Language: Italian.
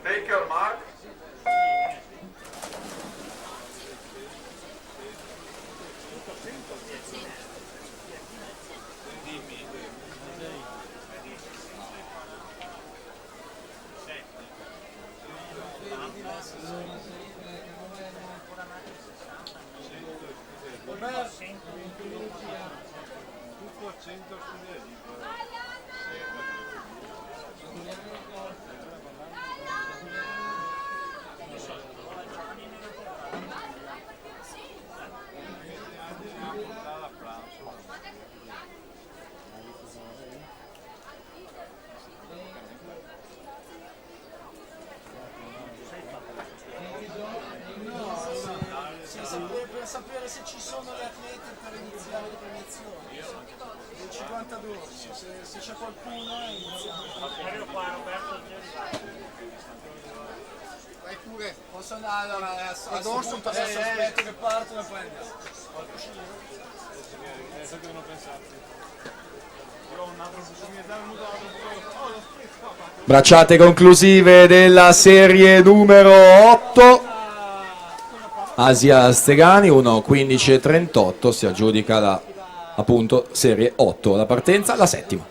Take your mark. Per sapere se ci sono gli atleti per iniziare le premiazioni del 52, se c'è qualcuno iniziamo. Vai pure. Posso andare allora adesso aspetto che partono e poi andiamo. Bracciate conclusive della serie numero 8. Asia Stegani 1:15:38 si aggiudica la appunto serie 8, la partenza, la settima.